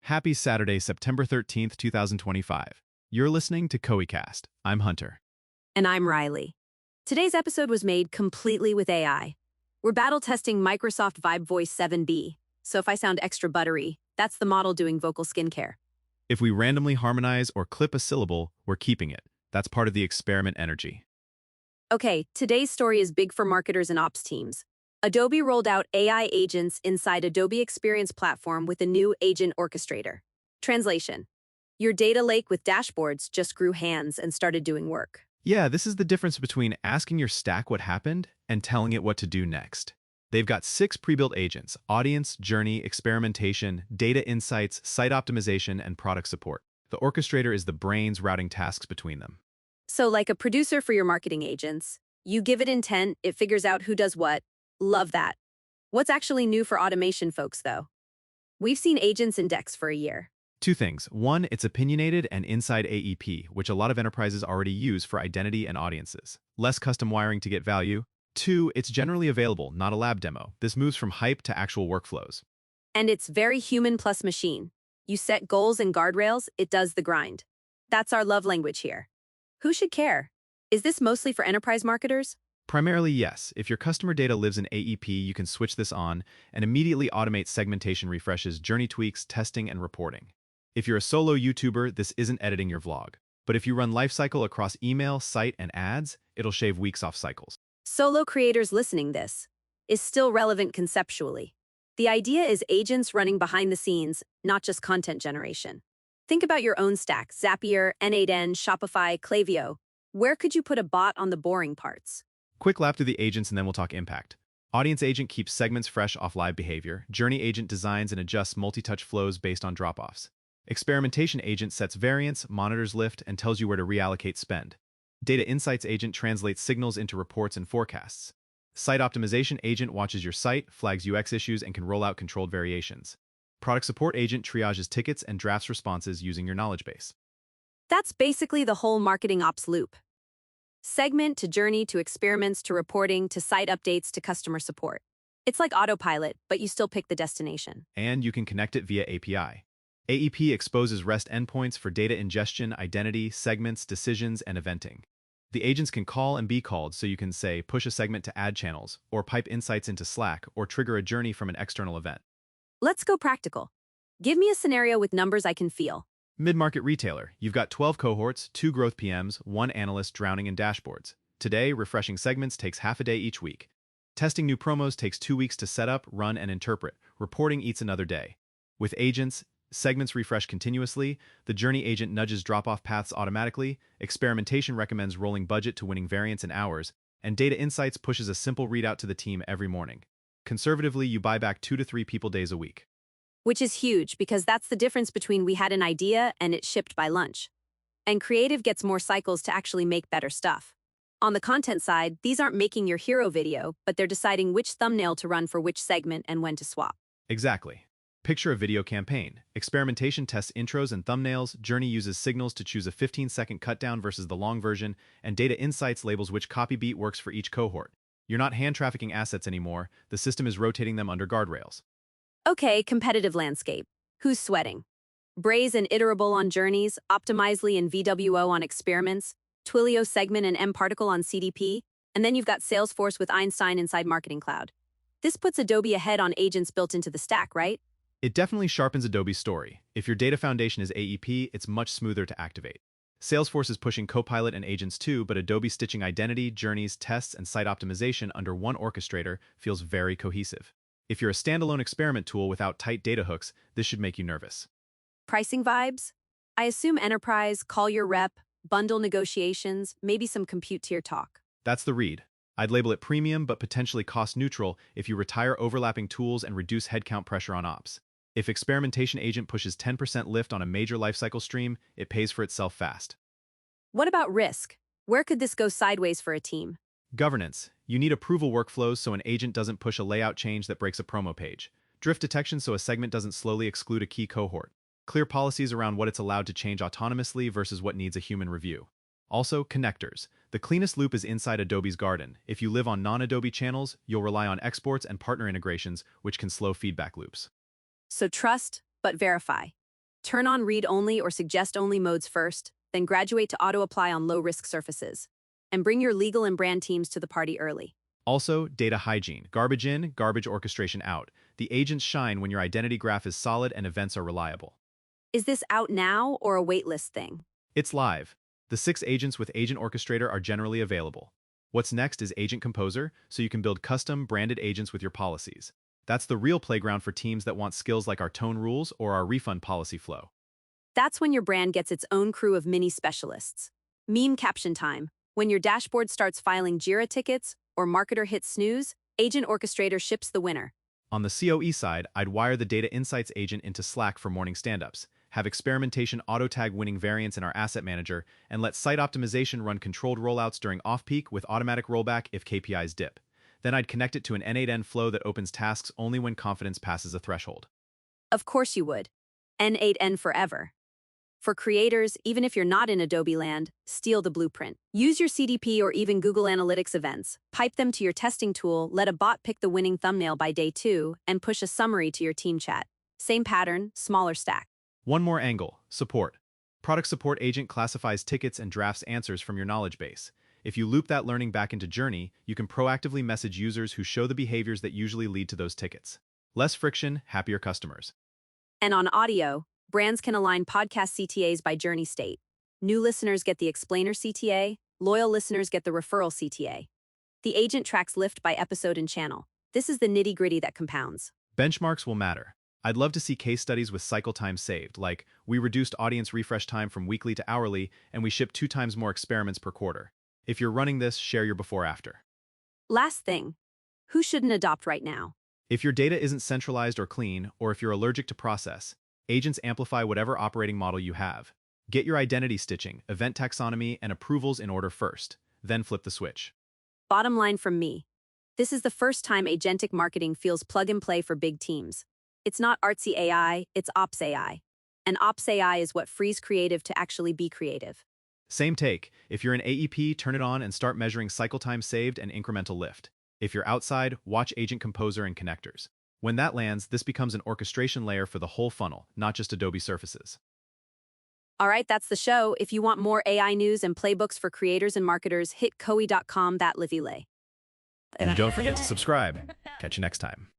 Happy Saturday, September 13th, 2025. You're listening to CoeCast. I'm Hunter. And I'm Riley. Today's episode was made completely with AI. We're battle testing Microsoft Vibe Voice 7B, so if I sound extra buttery, that's the model doing vocal skincare. If we randomly harmonize or clip a syllable, we're keeping it. That's part of the experiment energy. Okay, today's story is big for marketers and ops teams. Adobe rolled out AI agents inside Adobe Experience Platform with a new Agent Orchestrator. Translation: your data lake with dashboards just grew hands and started doing work. Yeah, this is the difference between asking your stack what happened and telling it what to do next. They've got 6 pre-built agents: audience, journey, experimentation, data insights, site optimization, and product support. The orchestrator is the brains routing tasks between them. So like a producer for your marketing agents, you give it intent, it figures out who does what. Love that. What's actually new for automation folks, though? We've seen agents in decks for a year. 2 things. 1, it's opinionated and inside AEP, which a lot of enterprises already use for identity and audiences. Less custom wiring to get value. 2, it's generally available, not a lab demo. This moves from hype to actual workflows. And it's very human plus machine. You set goals and guardrails, it does the grind. That's our love language here. Who should care? Is this mostly for enterprise marketers? Primarily, yes. If your customer data lives in AEP, you can switch this on and immediately automate segmentation refreshes, journey tweaks, testing, and reporting. If you're a solo YouTuber, this isn't editing your vlog. But if you run lifecycle across email, site, and ads, it'll shave weeks off cycles. Solo creators listening this is still relevant conceptually. The idea is agents running behind the scenes, not just content generation. Think about your own stack: Zapier, N8N, Shopify, Klaviyo. Where could you put a bot on the boring parts? Quick lap through the agents and then we'll talk impact. Audience agent keeps segments fresh off live behavior. Journey agent designs and adjusts multi-touch flows based on drop-offs. Experimentation agent sets variance, monitors lift, and tells you where to reallocate spend. Data insights agent translates signals into reports and forecasts. Site optimization agent watches your site, flags UX issues, and can roll out controlled variations. Product support agent triages tickets and drafts responses using your knowledge base. That's basically the whole marketing ops loop. Segment to journey to experiments to reporting to site updates to customer support. It's like autopilot, but you still pick the destination. And you can connect it via API. AEP exposes REST endpoints for data ingestion, identity, segments, decisions, and eventing. The agents can call and be called, so you can say, push a segment to ad channels, or pipe insights into Slack, or trigger a journey from an external event. Let's go practical. Give me a scenario with numbers I can feel. Mid-market retailer. You've got 12 cohorts, 2 growth PMs, 1 analyst drowning in dashboards. Today, refreshing segments takes half a day each week. Testing new promos takes 2 weeks to set up, run, and interpret. Reporting eats another day. With agents, segments refresh continuously, the journey agent nudges drop-off paths automatically, experimentation recommends rolling budget to winning variance in hours, and data insights pushes a simple readout to the team every morning. Conservatively, you buy back 2 to 3 people days a week. Which is huge because that's the difference between we had an idea and it shipped by lunch. And creative gets more cycles to actually make better stuff. On the content side, these aren't making your hero video, but they're deciding which thumbnail to run for which segment and when to swap. Exactly. Picture a video campaign. Experimentation tests intros and thumbnails, Journey uses signals to choose a 15-second cutdown versus the long version, and Data Insights labels which copy beat works for each cohort. You're not hand-trafficking assets anymore, the system is rotating them under guardrails. Okay, competitive landscape. Who's sweating? Braze and Iterable on journeys, Optimizely and VWO on experiments, Twilio segment and mParticle on CDP, and then you've got Salesforce with Einstein inside Marketing Cloud. This puts Adobe ahead on agents built into the stack, right? It definitely sharpens Adobe's story. If your data foundation is AEP, it's much smoother to activate. Salesforce is pushing Copilot and agents too, but Adobe stitching identity, journeys, tests, and site optimization under one orchestrator feels very cohesive. If you're a standalone experiment tool without tight data hooks, this should make you nervous. Pricing vibes? I assume enterprise, call your rep, bundle negotiations, maybe some compute tier talk. That's the read. I'd label it premium but potentially cost neutral if you retire overlapping tools and reduce headcount pressure on ops. If Experimentation Agent pushes 10% lift on a major lifecycle stream, it pays for itself fast. What about risk? Where could this go sideways for a team? Governance. You need approval workflows so an agent doesn't push a layout change that breaks a promo page. Drift detection so a segment doesn't slowly exclude a key cohort. Clear policies around what it's allowed to change autonomously versus what needs a human review. Also, connectors. The cleanest loop is inside Adobe's garden. If you live on non-Adobe channels, you'll rely on exports and partner integrations, which can slow feedback loops. So trust, but verify. Turn on read-only or suggest-only modes first, then graduate to auto-apply on low-risk surfaces. And bring your legal and brand teams to the party early. Also, data hygiene. Garbage in, garbage orchestration out. The agents shine when your identity graph is solid and events are reliable. Is this out now or a waitlist thing? It's live. The 6 agents with Agent Orchestrator are generally available. What's next is Agent Composer, so you can build custom, branded agents with your policies. That's the real playground for teams that want skills like our tone rules or our refund policy flow. That's when your brand gets its own crew of mini specialists. Meme caption time. When your dashboard starts filing Jira tickets or marketer hits snooze, Agent Orchestrator ships the winner. On the COE side, I'd wire the Data Insights agent into Slack for morning stand-ups, have Experimentation auto-tag winning variants in our asset manager, and let Site Optimization run controlled rollouts during off-peak with automatic rollback if KPIs dip. Then I'd connect it to an N8N flow that opens tasks only when confidence passes a threshold. Of course you would. N8N forever. For creators, even if you're not in Adobe land, steal the blueprint. Use your CDP or even Google Analytics events, pipe them to your testing tool, let a bot pick the winning thumbnail by day 2, and push a summary to your team chat. Same pattern, smaller stack. One more angle, support. Product Support Agent classifies tickets and drafts answers from your knowledge base. If you loop that learning back into Journey, you can proactively message users who show the behaviors that usually lead to those tickets. Less friction, happier customers. And on audio, brands can align podcast CTAs by journey state. New listeners get the explainer CTA, loyal listeners get the referral CTA. The agent tracks lift by episode and channel. This is the nitty-gritty that compounds. Benchmarks will matter. I'd love to see case studies with cycle time saved, like we reduced audience refresh time from weekly to hourly, and we shipped 2 times more experiments per quarter. If you're running this, share your before-after. Last thing, who shouldn't adopt right now? If your data isn't centralized or clean, or if you're allergic to process, agents amplify whatever operating model you have. Get your identity stitching, event taxonomy, and approvals in order first, then flip the switch. Bottom line from me. This is the first time agentic marketing feels plug-and-play for big teams. It's not artsy AI, it's Ops AI. And Ops AI is what frees creative to actually be creative. Same take. If you're an AEP, turn it on and start measuring cycle time saved and incremental lift. If you're outside, watch Agent Composer and connectors. When that lands, this becomes an orchestration layer for the whole funnel, not just Adobe surfaces. All right, that's the show. If you want more AI news and playbooks for creators and marketers, hit koei.com that livile. And don't forget to subscribe. Catch you next time.